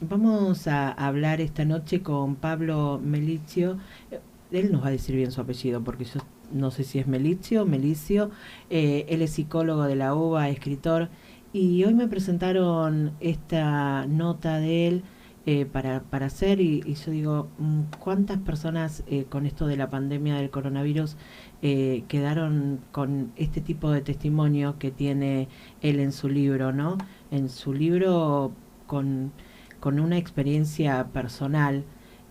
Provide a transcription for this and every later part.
Vamos a hablar esta noche con Pablo Melicio. Él nos va a decir bien su apellido porque yo no sé si es Melicio, Melicio. Él es psicólogo de la UBA, escritor. Y hoy me presentaron esta nota de él para hacer y yo digo, ¿cuántas personas con esto de la pandemia del coronavirus quedaron con este tipo de testimonio que tiene él en su libro, ¿no? En su libro con una experiencia personal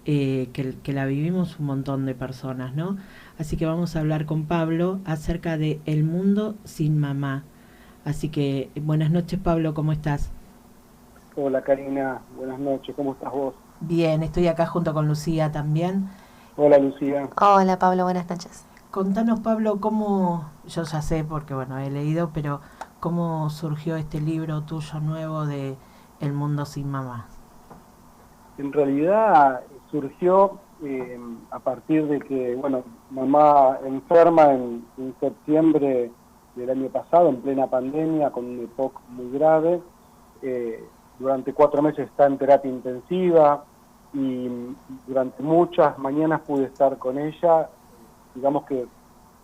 que la vivimos un montón de personas, ¿no? Así que vamos a hablar con Pablo acerca de El mundo sin mamá. Así que buenas noches, Pablo, ¿cómo estás? Hola Karina, buenas noches, ¿cómo estás vos? Bien, estoy acá junto con Lucía también. Hola Lucía. Hola Pablo, buenas noches. Contanos, Pablo, cómo, yo ya sé porque bueno, he leído, pero cómo surgió este libro tuyo nuevo de El mundo sin mamá. En realidad surgió a partir de que, bueno, mamá enferma en septiembre del año pasado, en plena pandemia, con un EPOC muy grave. Durante 4 meses está en terapia intensiva y durante muchas mañanas pude estar con ella, digamos que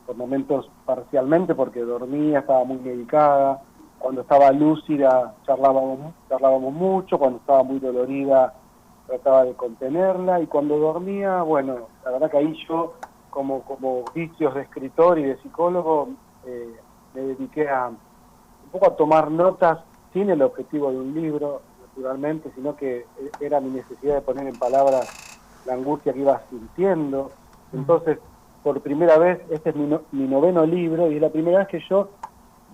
por momentos parcialmente porque dormía, estaba muy medicada. Cuando estaba lúcida charlábamos mucho, cuando estaba muy dolorida trataba de contenerla, y cuando dormía, bueno, la verdad que ahí yo, como vicios de escritor y de psicólogo, me dediqué un poco a tomar notas sin el objetivo de un libro, naturalmente, sino que era mi necesidad de poner en palabras la angustia que iba sintiendo. Mm. Entonces, por primera vez, este es mi noveno libro, y es la primera vez que yo,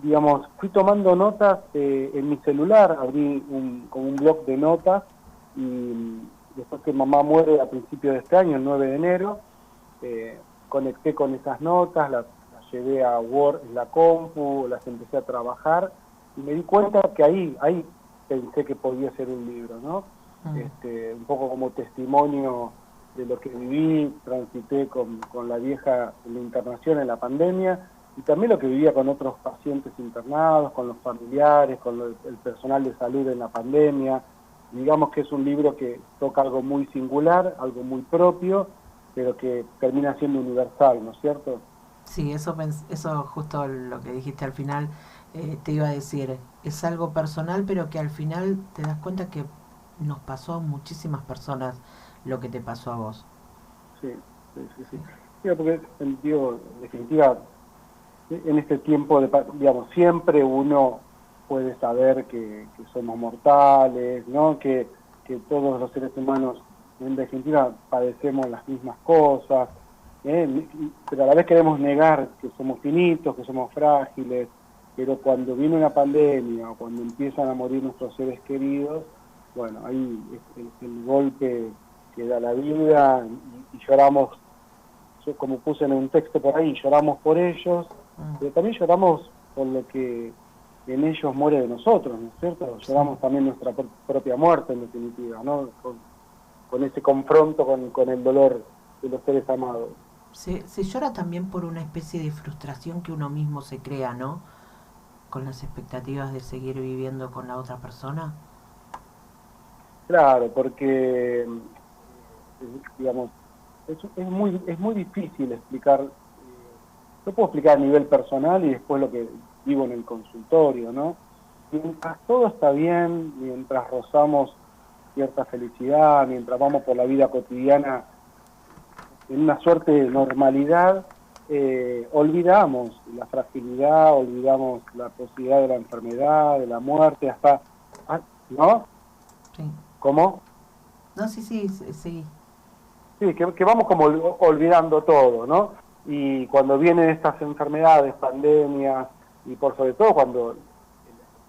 digamos, fui tomando notas en mi celular. Abrí como un blog de notas, y después que mamá muere a principios de este año, el 9 de enero, conecté con esas notas, las llevé a Word en la compu, las empecé a trabajar, y me di cuenta que ahí pensé que podía ser un libro, ¿no? Mm. Un poco como testimonio de lo que viví, transité con la vieja en la internación en la pandemia, y también lo que vivía con otros pacientes internados, con los familiares, con el personal de salud en la pandemia. Digamos que es un libro que toca algo muy singular, algo muy propio, pero que termina siendo universal, ¿no es cierto? Sí, eso justo lo que dijiste al final, te iba a decir, es algo personal, pero que al final te das cuenta que nos pasó a muchísimas personas lo que te pasó a vos. Sí, sí, sí, Sí. sí. Digo, porque, digo, en definitiva, en este tiempo, digamos, siempre uno puede saber que somos mortales, ¿no? Que todos los seres humanos, en definitiva, padecemos las mismas cosas, pero a la vez queremos negar que somos finitos, que somos frágiles. Pero cuando viene una pandemia o cuando empiezan a morir nuestros seres queridos, bueno, ahí es el golpe que da la vida, y lloramos. Yo, como puse en un texto por ahí, lloramos por ellos, Mm. pero también lloramos por lo que en ellos muere de nosotros, ¿no es cierto? Sí. Lloramos también nuestra propia muerte, en definitiva, ¿no? Con ese confronto con el dolor de los seres amados. Se llora también por una especie de frustración que uno mismo se crea, ¿no? Con las expectativas de seguir viviendo con la otra persona. Claro, porque, digamos, es muy difícil explicar. Yo puedo explicar a nivel personal y después lo que vivo en el consultorio, ¿no? Mientras todo está bien, mientras rozamos cierta felicidad, mientras vamos por la vida cotidiana en una suerte de normalidad, olvidamos la fragilidad, olvidamos la posibilidad de la enfermedad, de la muerte, hasta, ¿no? Sí. ¿Cómo? No, sí, sí, sí. Sí, que vamos como olvidando todo, ¿no? Y cuando vienen estas enfermedades, pandemias, y por sobre todo cuando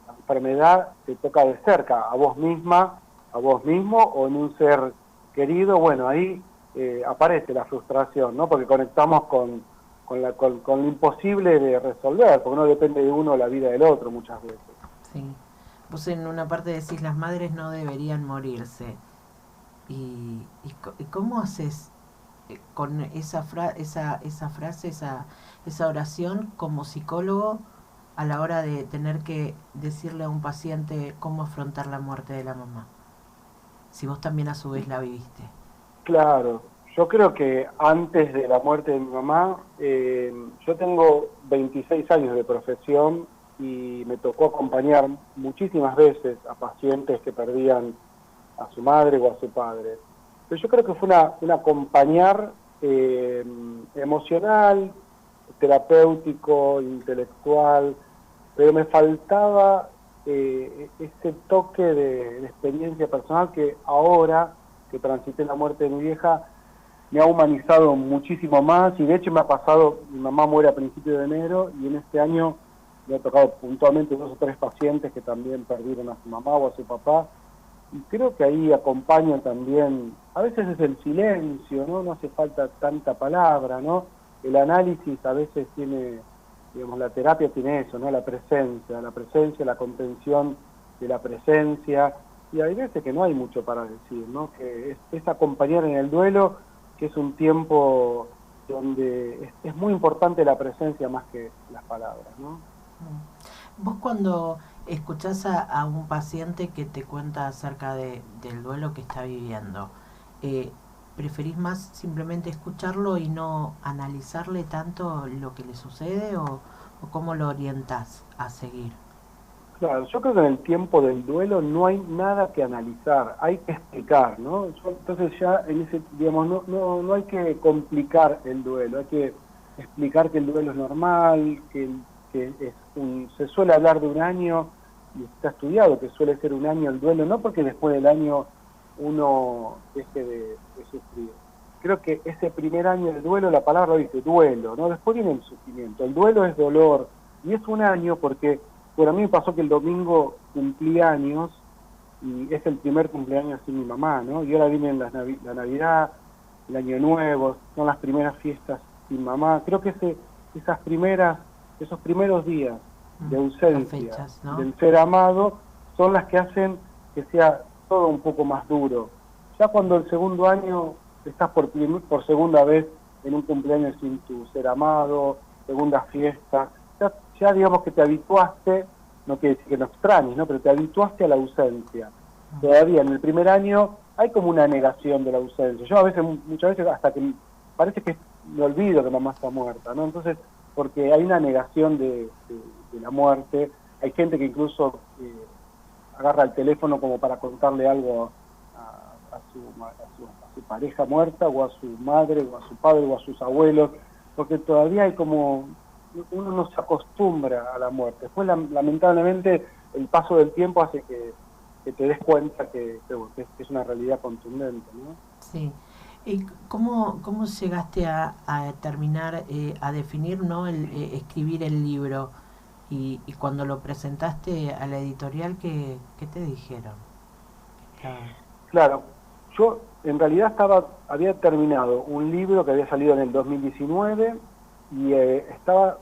la enfermedad te toca de cerca, a vos misma, a vos mismo o en un ser querido, bueno, ahí aparece la frustración, ¿no? Porque conectamos con lo imposible de resolver, porque no depende de uno la vida del otro muchas veces. Sí. Vos en una parte decís las madres no deberían morirse. ¿Y cómo haces con esa frase, esa oración como psicólogo a la hora de tener que decirle a un paciente cómo afrontar la muerte de la mamá? si vos también a su vez la viviste. Claro, yo creo que antes de la muerte de mi mamá, yo tengo 26 años de profesión y me tocó acompañar muchísimas veces a pacientes que perdían a su madre o a su padre. Pero yo creo que fue un acompañar emocional, terapéutico, intelectual, pero me faltaba ese toque de experiencia personal que ahora que transité la muerte de mi vieja me ha humanizado muchísimo más, y de hecho me ha pasado, mi mamá muere a principios de enero y en este año me ha tocado puntualmente 2 o 3 pacientes que también perdieron a su mamá o a su papá, y creo que ahí acompaña también, a veces es el silencio, ¿no? No hace falta tanta palabra, ¿no? El análisis a veces tiene, digamos, la terapia tiene eso, ¿no? La presencia, la contención de la presencia, y hay veces que no hay mucho para decir, ¿no? Que es acompañar en el duelo, que es un tiempo donde es muy importante la presencia más que las palabras, ¿no? Vos cuando escuchás a un paciente que te cuenta acerca del duelo que está viviendo, eh, ¿preferís más simplemente escucharlo y no analizarle tanto lo que le sucede o cómo lo orientás a seguir? Claro, yo creo que en el tiempo del duelo no hay nada que analizar, hay que explicar, ¿no? Entonces ya en ese, digamos, no hay que complicar el duelo, hay que explicar que el duelo es normal, que se suele hablar de un año, y está estudiado que suele ser un año el duelo, no porque después del año uno deje de sufrir. Creo que ese primer año del duelo, la palabra dice duelo, ¿no? Después viene el sufrimiento, el duelo es dolor, y es un año porque... Bueno, a mí me pasó que el domingo cumplí años y es el primer cumpleaños sin mi mamá, ¿no? Y ahora viene la Navidad, el Año Nuevo, son las primeras fiestas sin mamá. Creo que esos primeros días de ausencia fechas, ¿no? del ser amado son las que hacen que sea todo un poco más duro. Ya cuando el segundo año estás por segunda vez en un cumpleaños sin tu ser amado, segunda fiesta, ya digamos que te habituaste, no quiere decir que no extrañes, ¿no? Pero te habituaste a la ausencia. Todavía en el primer año hay como una negación de la ausencia. Yo a veces, muchas veces, hasta que parece que me olvido que mamá está muerta, ¿no? Entonces, porque hay una negación de la muerte, hay gente que incluso agarra el teléfono como para contarle algo a su pareja muerta, o a su madre, o a su padre, o a sus abuelos, porque todavía hay como... uno no se acostumbra a la muerte. Después, lamentablemente, el paso del tiempo hace que te des cuenta que es una realidad contundente, ¿no? Sí. ¿Y cómo llegaste a terminar, a definir, ¿no? Escribir el libro? Y cuando lo presentaste a la editorial, ¿qué te dijeron? Claro, yo en realidad había terminado un libro que había salido en el 2019 y estaba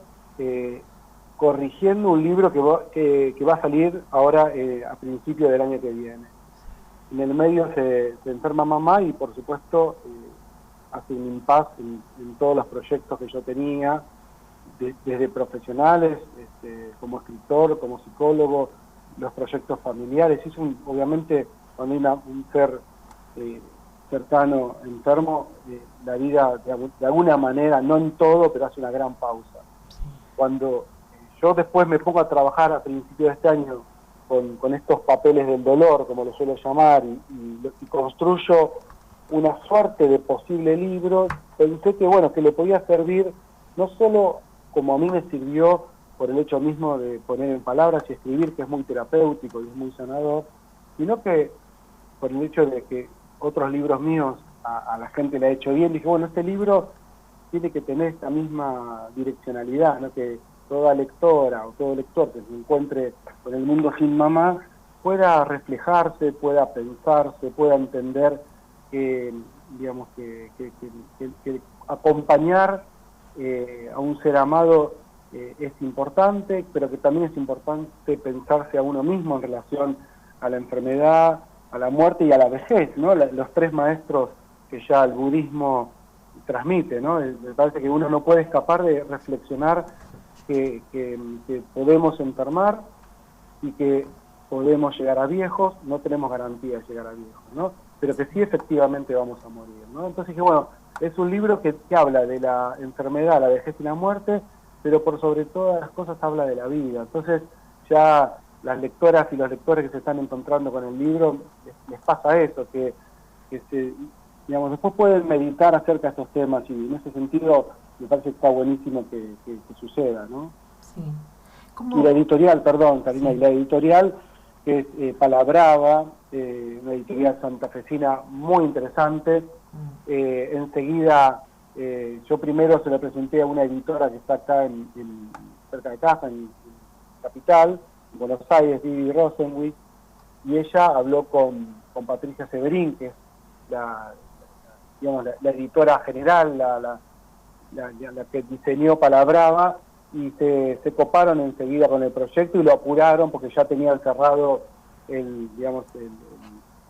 corrigiendo un libro que va a salir ahora a principios del año que viene. En el medio se enferma mamá y por supuesto hace un impasse en todos los proyectos que yo tenía, desde profesionales, como escritor, como psicólogo, los proyectos familiares. Obviamente cuando hay un ser cercano, enfermo, la vida de alguna manera, no en todo, pero hace una gran pausa. Cuando yo después me pongo a trabajar a principios de este año con estos papeles del dolor, como lo suelo llamar, y construyo una suerte de posible libro, pensé que bueno, que le podía servir no solo como a mí me sirvió por el hecho mismo de poner en palabras y escribir, que es muy terapéutico y es muy sanador, sino que por el hecho de que otros libros míos a la gente le ha hecho bien, dije, bueno, este libro tiene que tener esta misma direccionalidad, ¿no? Que toda lectora o todo lector que se encuentre con el mundo sin mamá pueda reflejarse, pueda pensarse, pueda entender que, digamos, que acompañar a un ser amado es importante, pero que también es importante pensarse a uno mismo en relación a la enfermedad, a la muerte y a la vejez, ¿no? Los 3 maestros que ya el budismo transmite, ¿no? Me parece que uno no puede escapar de reflexionar que podemos enfermar y que podemos llegar a viejos, no tenemos garantía de llegar a viejos, ¿no? Pero que sí efectivamente vamos a morir, ¿no? Entonces dije, bueno, es un libro que habla de la enfermedad, la vejez y la muerte, pero por sobre todas las cosas habla de la vida. Entonces ya las lectoras y los lectores que se están encontrando con el libro, les pasa eso, que digamos, después pueden meditar acerca de estos temas, y en ese sentido me parece que está buenísimo que suceda, ¿no? Sí. Y la ¿Cómo? editorial, perdón, Karina, y Sí. la editorial, que es Palabrava, una editorial santafesina muy interesante. Mm. Enseguida, yo primero se la presenté a una editora que está acá cerca de casa, en Capital, en Buenos Aires, Vivi Rosenwitz, y ella habló con Patricia Severín, que es digamos, la editora general, la que diseñó Palabrava, y se coparon enseguida con el proyecto y lo apuraron porque ya tenían cerrado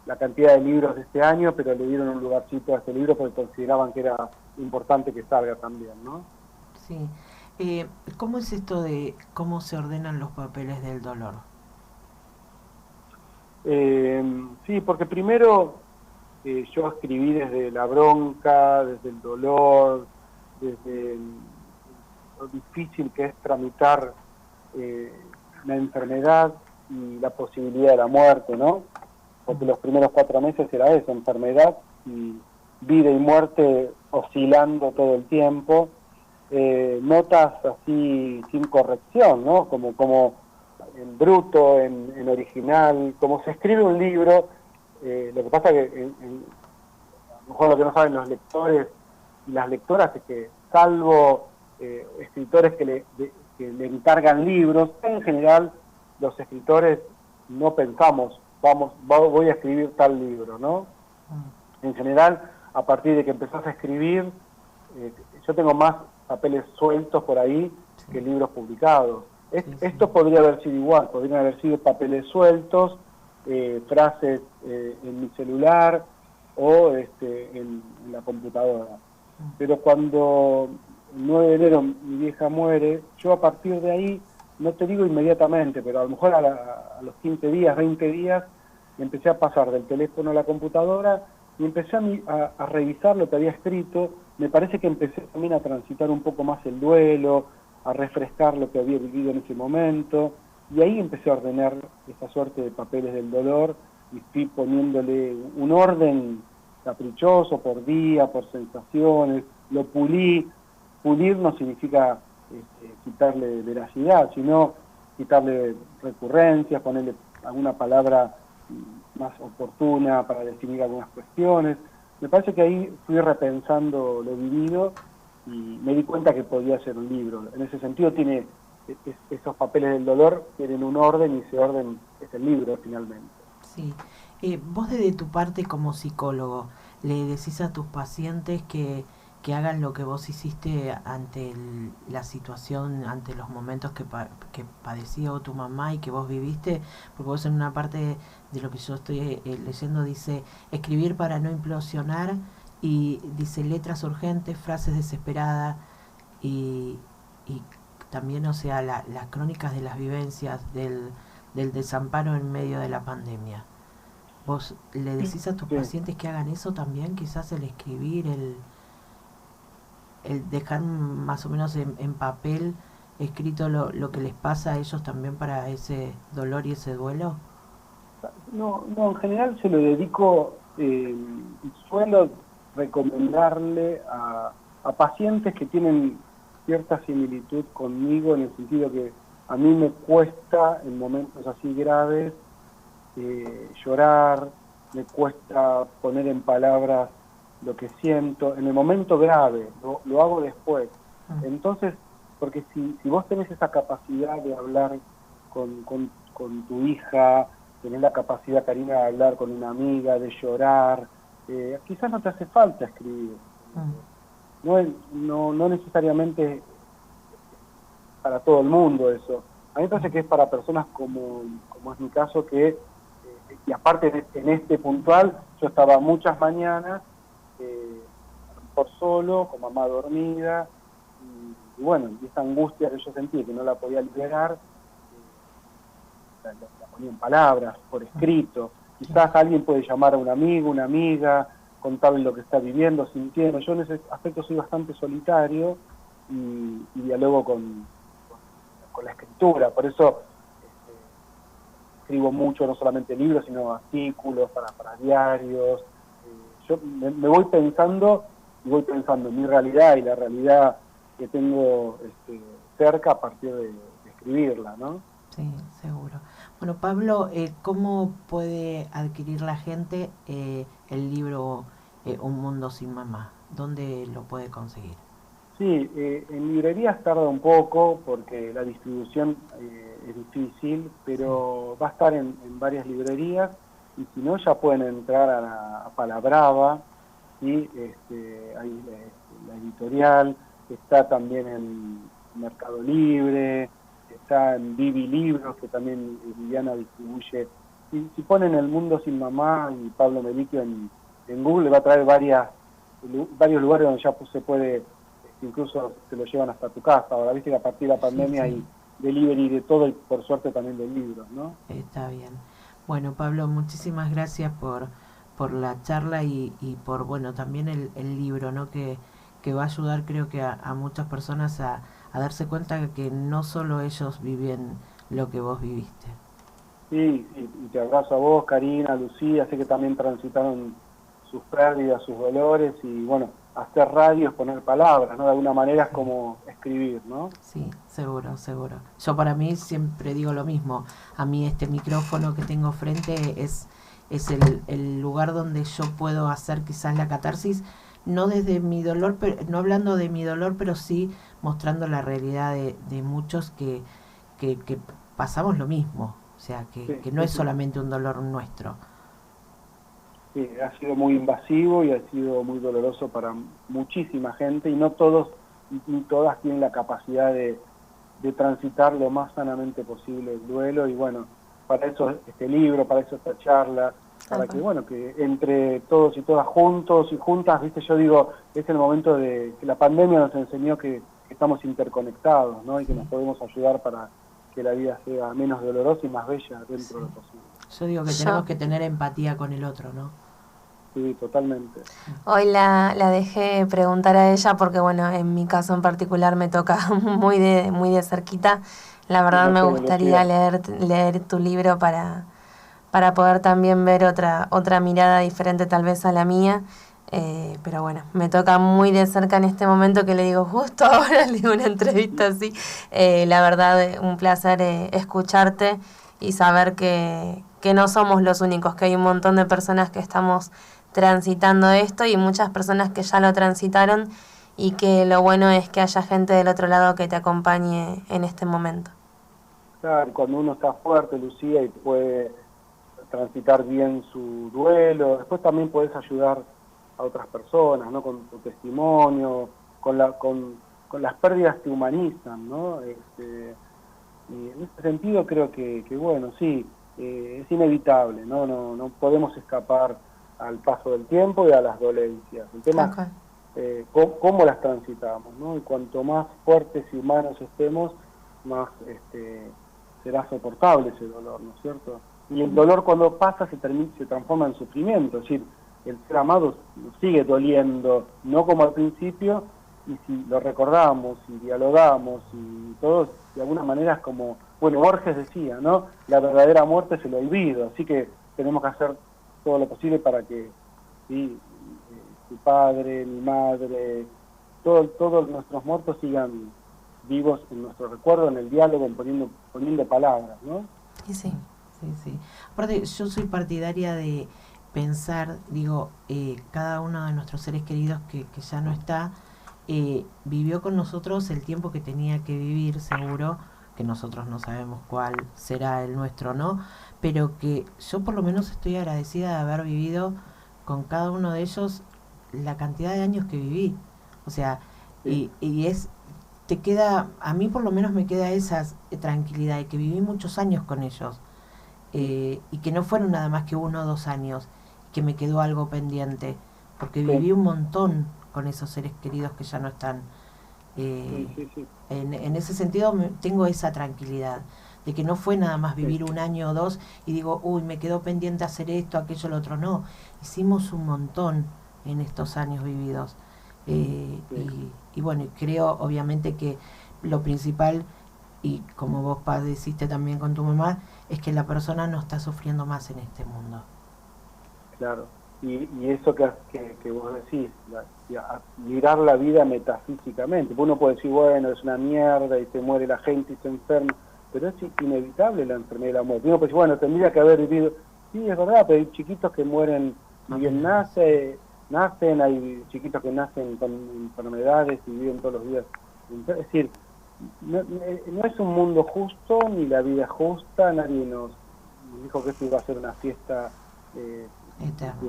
la cantidad de libros de este año, pero le dieron un lugarcito a este libro porque consideraban que era importante que salga también, ¿no? Sí. ¿Cómo es esto de cómo se ordenan los papeles del dolor? Sí, porque primero yo escribí desde la bronca, desde el dolor, desde lo difícil que es tramitar eh, la enfermedad y la posibilidad de la muerte, ¿no? Porque Mm. los primeros 4 meses era eso, enfermedad y vida y muerte oscilando todo el tiempo. Notas así sin corrección, ¿no? Como en bruto, en original, como se escribe un libro. Lo que pasa que a lo mejor lo que no saben los lectores y las lectoras es que, salvo escritores que le encargan libros, en general los escritores no pensamos, voy a escribir tal libro, ¿no? Mm. En general, a partir de que empezás a escribir, yo tengo más papeles sueltos por ahí Sí, que libros publicados. sí, sí. Esto podría haber sido igual, podrían haber sido papeles sueltos, frases en mi celular o en la computadora. Mm. Pero cuando el 9 de enero mi vieja muere, yo a partir de ahí, no te digo inmediatamente, pero a lo mejor a los 15 días, 20 días, empecé a pasar del teléfono a la computadora y empecé a revisar lo que había escrito. Me parece que empecé también a transitar un poco más el duelo, a refrescar lo que había vivido en ese momento, y ahí empecé a ordenar esa suerte de papeles del dolor y fui poniéndole un orden caprichoso por día, por sensaciones, lo pulí. Pulir no significa quitarle veracidad, sino quitarle recurrencias, ponerle alguna palabra más oportuna para definir algunas cuestiones. Me parece que ahí fui repensando lo vivido y me di cuenta que podía ser un libro. En ese sentido esos papeles del dolor tienen un orden y ese orden es el libro finalmente. Sí. Vos desde tu parte como psicólogo, ¿le decís a tus pacientes que hagan lo que vos hiciste ante la situación, ante los momentos que padeció tu mamá y que vos viviste? Porque vos en una parte de lo que yo estoy leyendo dice escribir para no implosionar y dice letras urgentes, frases desesperadas y, y también, o sea, las crónicas de las vivencias del desamparo en medio de la pandemia. ¿Vos le decís a tus Sí. pacientes que hagan eso también? Quizás el escribir, el dejar más o menos en papel escrito lo que les pasa a ellos también para ese dolor y ese duelo. No, no, en general se lo dedico, suelo recomendarle a pacientes que tienen cierta similitud conmigo, en el sentido que a mí me cuesta en momentos así graves llorar, me cuesta poner en palabras lo que siento, en el momento grave, lo hago después. Mm. Entonces, porque si vos tenés esa capacidad de hablar con tu hija, tenés la capacidad, Karina, de hablar con una amiga, de llorar, quizás no te hace falta escribir. Mm. No necesariamente para todo el mundo eso. A mí me parece Mm. que es para personas como es mi caso, que, y aparte en este puntual, yo estaba muchas mañanas, por solo, con mamá dormida, y bueno, y esa angustia que yo sentía, que no la podía liberar, la ponía en palabras, por escrito. Quizás alguien puede llamar a un amigo, una amiga, contarle lo que está viviendo, sintiendo. Yo en ese aspecto soy bastante solitario y dialogo con la escritura, por eso escribo mucho, no solamente libros, sino artículos para diarios. Yo me voy pensando y voy pensando en mi realidad y la realidad que tengo cerca a partir de escribirla, ¿no? Sí, seguro. Bueno, Pablo, ¿cómo puede adquirir la gente el libro Un Mundo Sin Mamá? ¿Dónde lo puede conseguir? Sí, en librerías tarda un poco porque la distribución es difícil, pero va a estar en varias librerías y si no ya pueden entrar a Palabrava, ¿sí? Hay la editorial, está también en Mercado Libre, está en Vivi Libros, que también Viviana distribuye. Si ponen El Mundo Sin Mamá y Pablo Melicchio en Google, va a traer varios lugares donde ya se puede, incluso se lo llevan hasta tu casa. Ahora viste que a partir de la pandemia hay delivery de todo y por suerte también de libros, ¿no? Está bien. Bueno, Pablo, muchísimas gracias por la charla y por, bueno, también el libro, ¿no? Que va a ayudar, creo que a muchas personas a darse cuenta que no solo ellos viven lo que vos viviste. Sí, y te abrazo a vos, Karina, Lucía, sé que también transitaron sus pérdidas, sus dolores, y bueno, hacer radio es poner palabras, ¿no? De alguna manera es como escribir, ¿no? Sí, seguro, seguro. Yo para mí siempre digo lo mismo. A mí este micrófono que tengo frente es el lugar donde yo puedo hacer quizás la catarsis, no desde mi dolor, no hablando de mi dolor, pero sí mostrando la realidad de muchos que pasamos lo mismo. O sea, Sí, que no sí, es sí. solamente un dolor nuestro. Sí, ha sido muy invasivo y ha sido muy doloroso para muchísima gente y no todos ni todas tienen la capacidad de transitar lo más sanamente posible el duelo y bueno, para eso este libro, para eso esta charla, para que bueno, que entre todos y todas juntos y juntas, viste, yo digo, es el momento de que la pandemia nos enseñó que estamos interconectados, ¿no? Y que Sí, nos podemos ayudar para que la vida sea menos dolorosa y más bella sí. dentro de lo posible. Yo digo que tenemos que tener empatía con el otro, ¿no? Sí, totalmente. Hoy la dejé preguntar a ella porque, bueno, en mi caso en particular me toca muy de cerquita. La verdad me Imagínate, gustaría Lucía. leer tu libro para poder también ver otra mirada diferente tal vez a la mía. Pero bueno, me toca muy de cerca en este momento que le digo, justo ahora le digo una entrevista así. La verdad, un placer escucharte y saber que no somos los únicos, que hay un montón de personas que estamos transitando esto y muchas personas que ya lo transitaron y que lo bueno es que haya gente del otro lado que te acompañe en este momento. Claro, cuando uno está fuerte, Lucía, y puede transitar bien su duelo, después también puedes ayudar a otras personas, ¿no? Con tu testimonio, con las pérdidas que humanizan, ¿no? Y en ese sentido creo que bueno, sí, es inevitable, ¿no? No podemos escapar al paso del tiempo y a las dolencias. El tema Okay. es cómo las transitamos, ¿no? Y cuanto más fuertes y humanos estemos, más será soportable ese dolor, ¿no es cierto? Y el dolor cuando pasa se transforma en sufrimiento, es decir, el ser amado sigue doliendo, no como al principio, y si lo recordamos y dialogamos y todo, de alguna manera es como, bueno, Borges decía, ¿no? La verdadera muerte es el olvido, así que tenemos que hacer todo lo posible para que, ¿sí? Tu padre, mi madre, todos nuestros muertos sigan vivos en nuestro recuerdo, en el diálogo, poniendo palabras, ¿no? Y sí. Sí, sí. Aparte, yo soy partidaria de pensar, digo, cada uno de nuestros seres queridos que ya no está, vivió con nosotros el tiempo que tenía que vivir, seguro, que nosotros no sabemos cuál será el nuestro, ¿no? Pero que yo por lo menos estoy agradecida de haber vivido con cada uno de ellos la cantidad de años que viví. O sea, Sí, te queda, a mí por lo menos me queda esa tranquilidad de que viví muchos años con ellos y que no fueron nada más que 1 o 2 años, que me quedó algo pendiente, porque sí, viví un montón con esos seres queridos que ya no están. sí, sí, sí. En ese sentido tengo esa tranquilidad de que no fue nada más vivir un año o dos y digo, uy, me quedó pendiente hacer esto, aquello, lo otro, no. Hicimos un montón en estos años vividos. Y bueno, creo obviamente que lo principal, y como vos padeciste también con tu mamá, es que la persona no está sufriendo más en este mundo. Claro, y eso que vos decís, mirar la vida metafísicamente. Uno puede decir, bueno, es una mierda y se muere la gente y se enferma, pero es inevitable la enfermedad y la muerte. Uno puede decir, bueno, tendría que haber vivido. Sí, es verdad, pero hay chiquitos que mueren, si bien nacen, hay chiquitos que nacen con enfermedades y viven todos los días. Es decir, no es un mundo justo, ni la vida justa, nadie nos dijo que esto iba a ser una fiesta de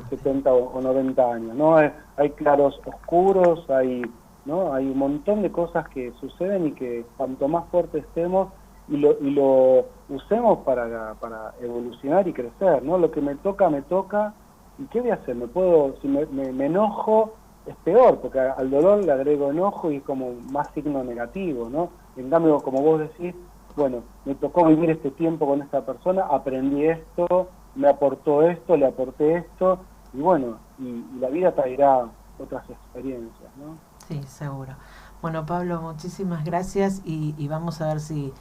70 o 90 años, ¿no? Hay claros oscuros, ¿no? Hay un montón de cosas que suceden y que cuanto más fuertes estemos y lo usemos para evolucionar y crecer, ¿no? Lo que me toca, ¿y qué voy a hacer? Si me enojo, es peor, porque al dolor le agrego enojo y es como más signo negativo, ¿no? En cambio, como vos decís, bueno, me tocó vivir este tiempo con esta persona, aprendí esto, me aportó esto, le aporté esto, y bueno, y la vida traerá otras experiencias, ¿no? Sí, seguro. Bueno, Pablo, muchísimas gracias y vamos a ver si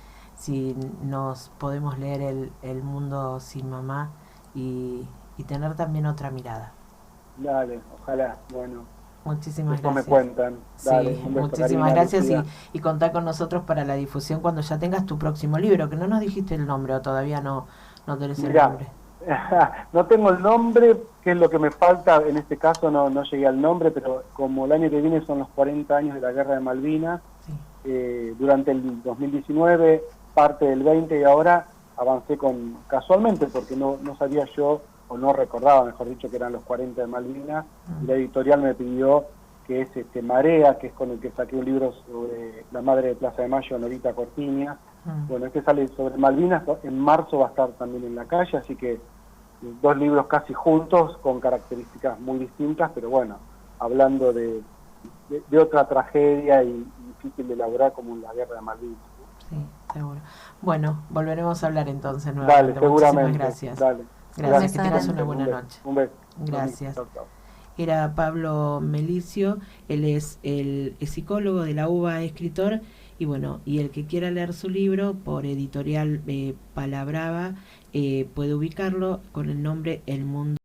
nos podemos leer el mundo sin mamá y tener también otra mirada. Dale, ojalá, bueno. Muchísimas Después gracias. me cuentan. Dale, Sí, un beso, muchísimas Karina, gracias Lucía. y contá con nosotros para la difusión cuando ya tengas tu próximo libro, que no nos dijiste el nombre o todavía no tenés el Mirá, nombre. no tengo el nombre, que es lo que me falta, en este caso no llegué al nombre, pero como el año que viene son los 40 años de la Guerra de Malvinas, Sí. durante el 2019, parte del 20 y ahora avancé casualmente, porque no sabía yo, o no recordaba, mejor dicho, que eran los 40 de Malvinas, y la editorial me pidió que es Marea, que es con el que saqué un libro sobre la madre de Plaza de Mayo, Norita Cortiña. Bueno, este sale sobre Malvinas, en marzo va a estar también en la calle, así que 2 libros casi juntos, con características muy distintas, pero bueno, hablando de otra tragedia y difícil de elaborar como la Guerra de Malvinas. Sí, seguro. Bueno, volveremos a hablar entonces nuevamente. Dale, seguramente. Muchísimas gracias. Dale. Gracias, que tengas Gracias. una buena noche. Un beso. Gracias. Chau, chau. Era Pablo Melicio, él es el psicólogo de la UBA, escritor, y bueno, y el que quiera leer su libro por editorial Palabrava puede ubicarlo con el nombre El Mundo